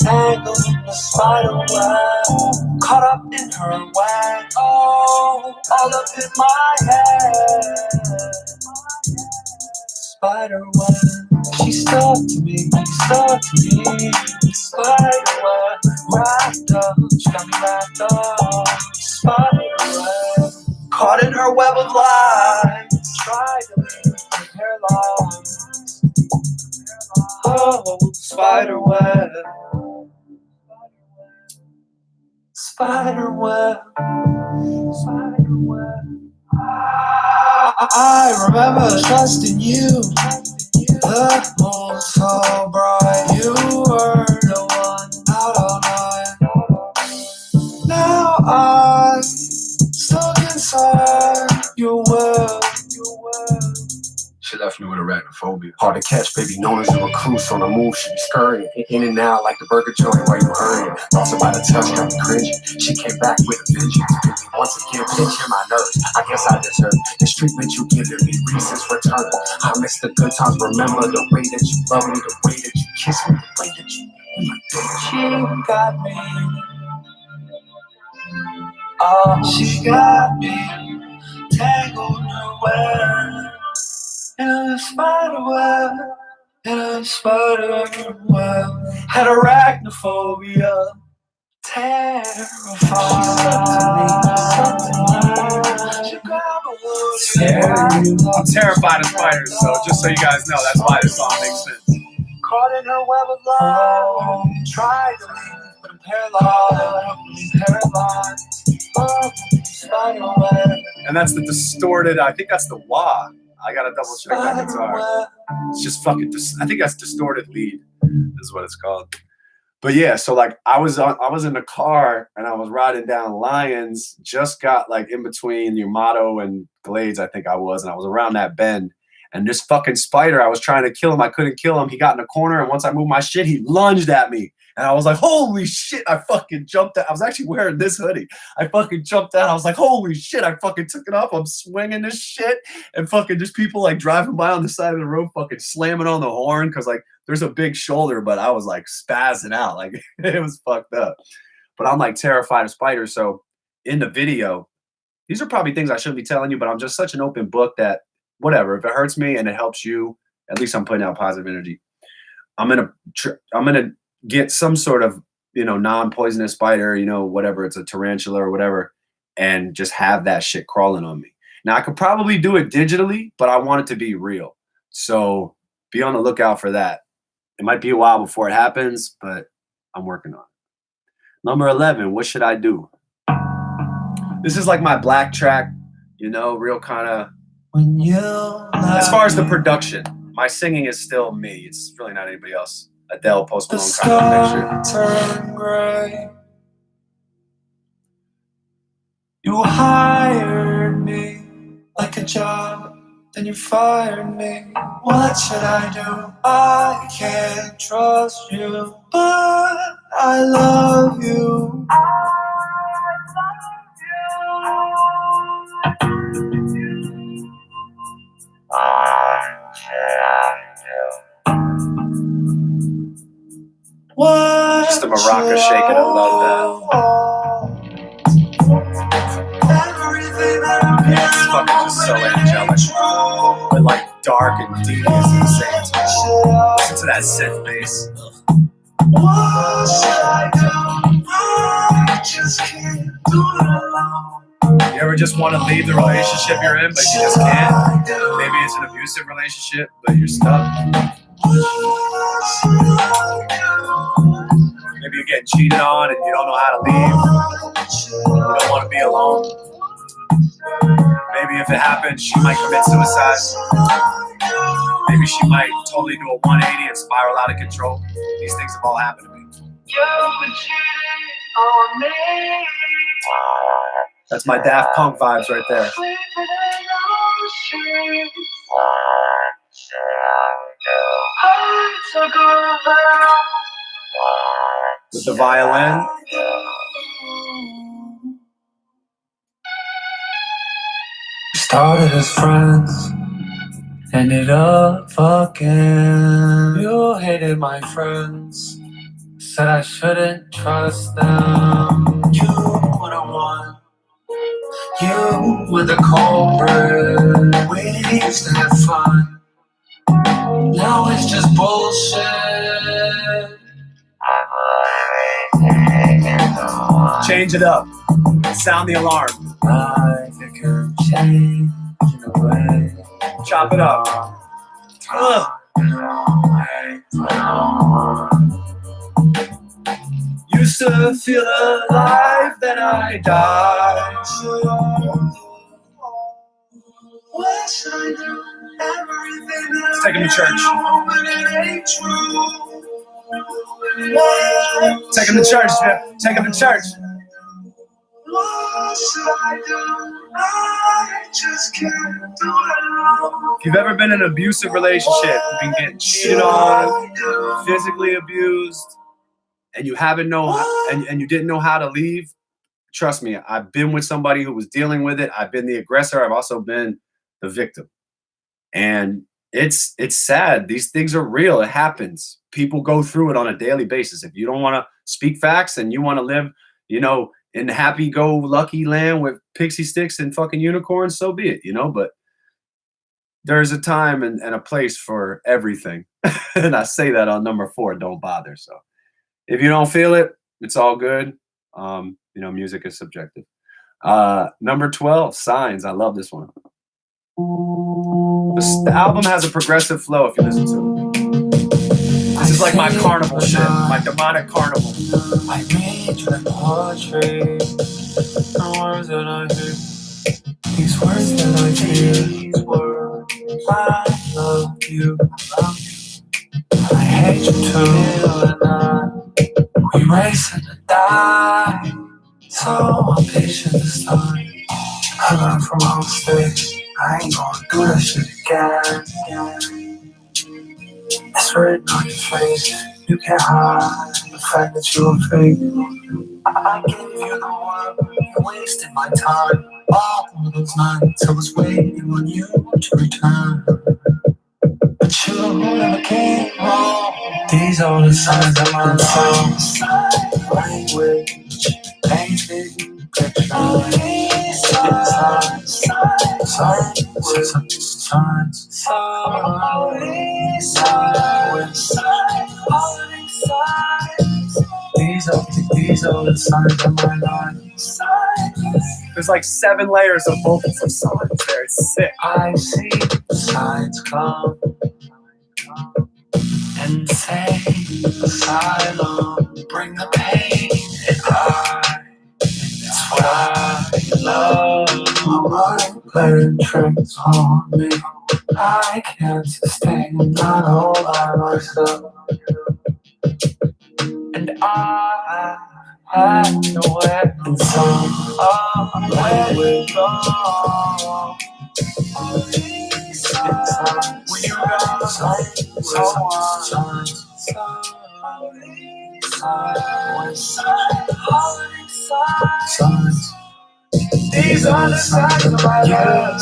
Tangled in the spider web, caught up in her web. Oh, all up in my head. Spider web, she stuck to me, Spider web, wrapped up, she got me wrapped up. Spider web, caught in her web of lies. Tried to leave her hairline. Oh, spider web. Spider web, spider web. I remember trusting you. The moon so bright, you were the one out all night. Now I'm stuck inside your web. She left me with arachnophobia. Hard to catch, baby, known as a recluse on the move. She be scurrying in and out like the burger joint while you hurrying. Thoughts about the touch got me cringing. She came back with a vengeance. Once again, pinching my nerves. I guess I deserve this treatment you giving me. Reasons return. I miss the good times. Remember the way that you love me, the way that you kiss me, the way that you. She got me. Oh, she got me tangled in her web. In a spider web, in a spider web. Had arachnophobia, I'm terrified of spiders, so just so you guys know, that's why this song makes sense. Caught in her web of love, tried to leave, but I'm paralyzed. Spider web. And that's the distorted, I think that's the wah. I gotta double check that guitar. It's just fucking, I think that's distorted lead, is what it's called. But yeah, so like I was in the car and I was riding down Lyons, just got like in between Yamato and Glades, I think I was, and I was around that bend. And this fucking spider, I was trying to kill him. I couldn't kill him. He got in a corner, and once I moved my shit, he lunged at me. And I was like, holy shit, I fucking jumped out. I was actually wearing this hoodie. I fucking jumped out. I was like, holy shit, I fucking took it off. I'm swinging this shit. And fucking just people like driving by on the side of the road, fucking slamming on the horn. Cause like there's a big shoulder, but I was like spazzing out. Like it was fucked up. But I'm like terrified of spiders. So in the video, these are probably things I shouldn't be telling you, but I'm just such an open book that whatever, if it hurts me and it helps you, at least I'm putting out positive energy. I'm gonna get some sort of, you know, non-poisonous spider, you know, whatever, it's a tarantula or whatever, and just have that shit crawling on me. Now I could probably do it digitally, but I want it to be real. So be on the lookout for that. It might be a while before it happens, but I'm working on it. Number 11, what should I do? This is like my black track, you know, real kind of, as far as the production, my singing is still me. It's really not anybody else. Adele, Post Malone kind of picture. Turn gray. You hired me like a job, then you fired me. What should I do? I can't trust you, but I love you. Just the maraca shaking, I love that. It's fucking just so angelic, but like dark and devious at the same time. Listen to that synth bass. What should I do? I just can't do it alone. You ever just want to leave the relationship you're in, but you just can't? Maybe it's an abusive relationship, but you're stuck. Maybe you're getting cheated on and you don't know how to leave. You don't want to be alone. Maybe if it happens, she might commit suicide. Maybe she might totally do a 180 and spiral out of control. These things have all happened to me. That's my Daft Punk vibes right there. With the violin. Started as friends, ended up fucking. You hated my friends, said I shouldn't trust them. You were the one, you were the culprit. We used to have fun, now it's just bullshit. Change it up. Sound the alarm. Life, it can change in a way. Chop it up. Used to feel alive, then I died. What should I do? Everything Let's take him to church. Take him to church, man. Take him to church. What should I do? I just can't do it alone. If you've ever been in an abusive relationship, you've been getting cheated on, physically abused, and you haven't known and you didn't know how to leave, trust me, I've been with somebody who was dealing with it. I've been the aggressor. I've also been the victim. And it's sad. These things are real. It happens. People go through it on a daily basis. If you don't want to speak facts and you want to live, you know, in happy-go-lucky land with pixie sticks and fucking unicorns, so be it, you know, but there's a time and a place for everything. And I say that on number 4, don't bother. So if you don't feel it, it's all good. Music is subjective. Number 12, Signs. I love this one. The album has a progressive flow if you listen to it. This is like my carnival shit, my demonic carnival. I read your poetry, the words that I hear, these words that I hear, these words. I love you, I hate you too, we race and die, so I'm patient this time. I learned from our mistakes, I ain't gonna do that shit again. It's written on your face, you can't hide the fact that you're fake. I gave you the world, you wasted my time. All of those nights I was waiting on you to return, but you never came home. These are the signs of my love. Language, painting, picture. These are the signs of my life. There's like 7 layers of vocals of signs there. It's sick. I see the signs come and say asylum, bring the pain, and it's what I love. My mind playing tricks on me. I can't sustain, not all by myself. And I had nowhere and some of where we go. When you go, signs. These are the signs of my love.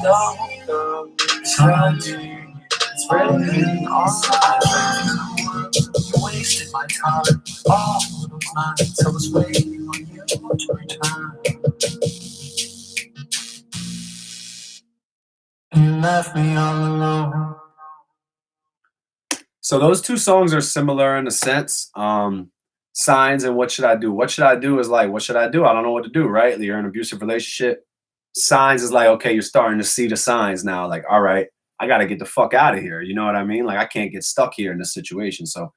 Don't go, signs. It's written on my you wasted my time. All those nights I was waiting on you to return. You left me all alone. So those 2 songs are similar in a sense. Signs and What Should I Do? What Should I Do is like, what should I do? I don't know what to do, right? You're in an abusive relationship. Signs is like, okay, you're starting to see the signs now. Like, all right, I got to get the fuck out of here. You know what I mean? Like, I can't get stuck here in this situation. So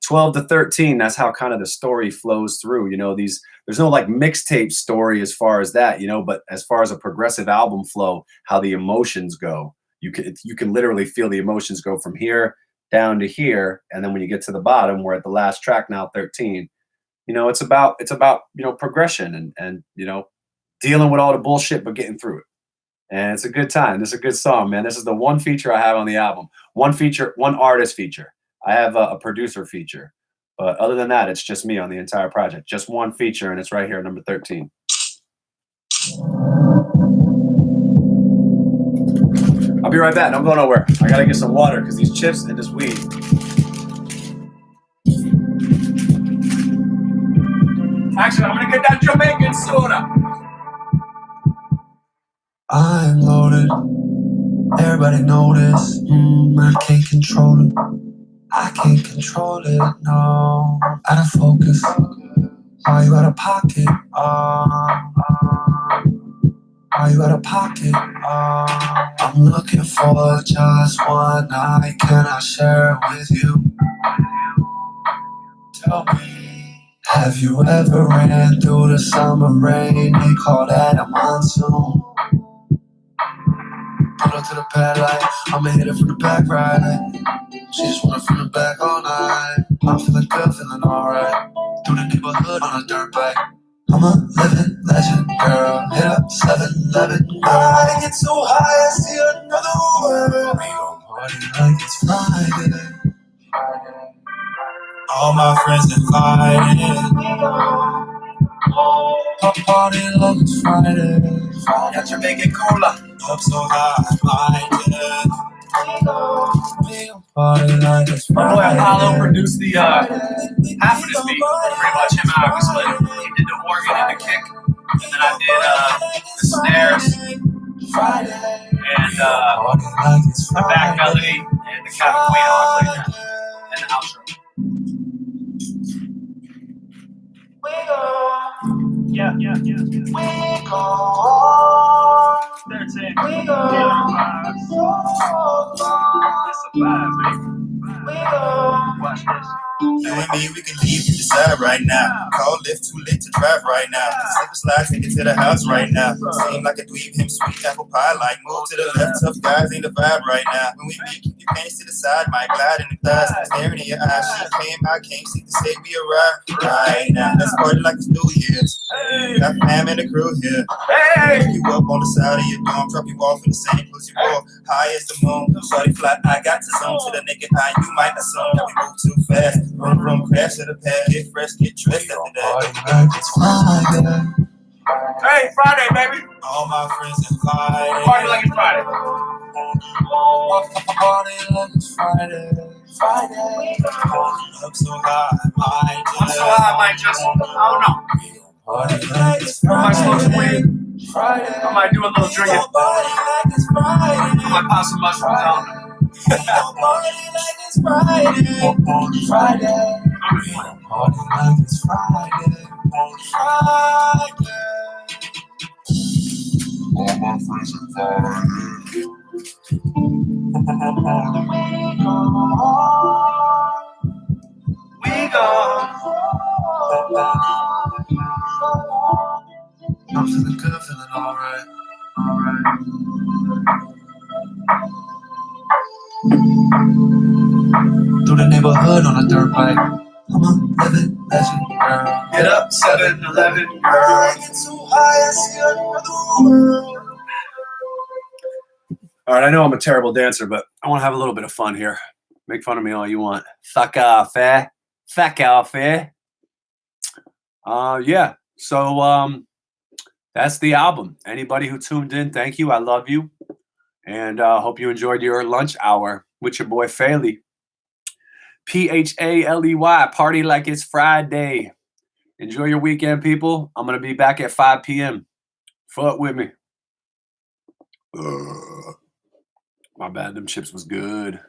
12 to 13, that's how kind of the story flows through. There's no like mixtape story as far as that, but as far as a progressive album flow, how the emotions go, you can literally feel the emotions go from here down to here. And then when you get to the bottom, we're at the last track now, 13, it's about progression and dealing with all the bullshit, but getting through it. And it's a good time. This is a good song, man. This is the one feature I have on the album. One artist feature. I have a producer feature, but other than that, it's just me on the entire project. Just one feature, and it's right here, number 13. I'll be right back. Don't go nowhere. I gotta get some water because these chips and this weed. Actually, I'm gonna get that Jamaican soda. I'm loaded. Everybody notice. I can't control it. I can't control it, no. Out of focus. Are you out of pocket? Are you out of pocket? I'm looking for just one night. Can I share it with you? Tell me, have you ever ran through the summer rain? They call that a monsoon. Pull up to the pad light, I'ma hit it from the back right. She just want it from the back all night. I'm feeling good, feeling alright. Through the neighborhood on a dirt bike. I'm a living legend, girl. Hit up 7-Eleven. I get so high, I see another world. We gon' party like it's Friday. All my friends invited. Party like it's Friday. Got Jamaican cola. Up so high, I party like it's My boy Friday. Apollo produced the half of this beat. Pretty much him and I was split. He did the organ and the kick, and then I did the snares and the back melody and the capoeira. I played that and the outro. Yeah. We go. 13. We go. It's a vibe, baby. We go. Watch this. You and me, we can leave, you decide right now. Call lift, too late to drive right now. Slip a slide, take it to the house right now. Seem like a dweeb, him sweet apple pie. Like move to the left, tough guys ain't the vibe right now. When we meet, keep your panties to the side, might glide in the thighs. Staring in your eyes, she came, I came, see to say we arrived right now. Let's party like it's New Year's. Got fam and the crew here. Pick you up on the side of your dome, drop you off in the same place you wore. High as the moon, shorty fly, I got to zone to the naked eye. You might assume that we move too fast. Vroom, vroom, crash to the pad, get fresh, get dressed after that. It's Friday. Hey, Friday, baby. All my friends are Friday. Party like it's Friday. Party like it's Friday. Friday. I'm so high, I might just. I don't know. Party like it's I might smoke some Friday. weed. Friday. I might do a little drinking. Party like it's Friday. I might pop some mushrooms out. Party like it's Friday. Friday. Party like it's Friday. Friday. All my friends are Friday. We go. I'm feeling good, feeling alright. Through the neighborhood on a dirt bike. I'm a living legend, girl. Get up, 7-Eleven, I get too high, I see another world. All right, I know I'm a terrible dancer, but I want to have a little bit of fun here. Make fun of me all you want. Fuck off, eh? Fuck off, eh? Yeah. So that's the album. Anybody who tuned in, thank you. I love you. And hope you enjoyed your lunch hour with your boy Faley. PHALEY. Party like it's Friday. Enjoy your weekend, people. I'm going to be back at 5 p.m. Fuck with me. My bad. Them chips was good.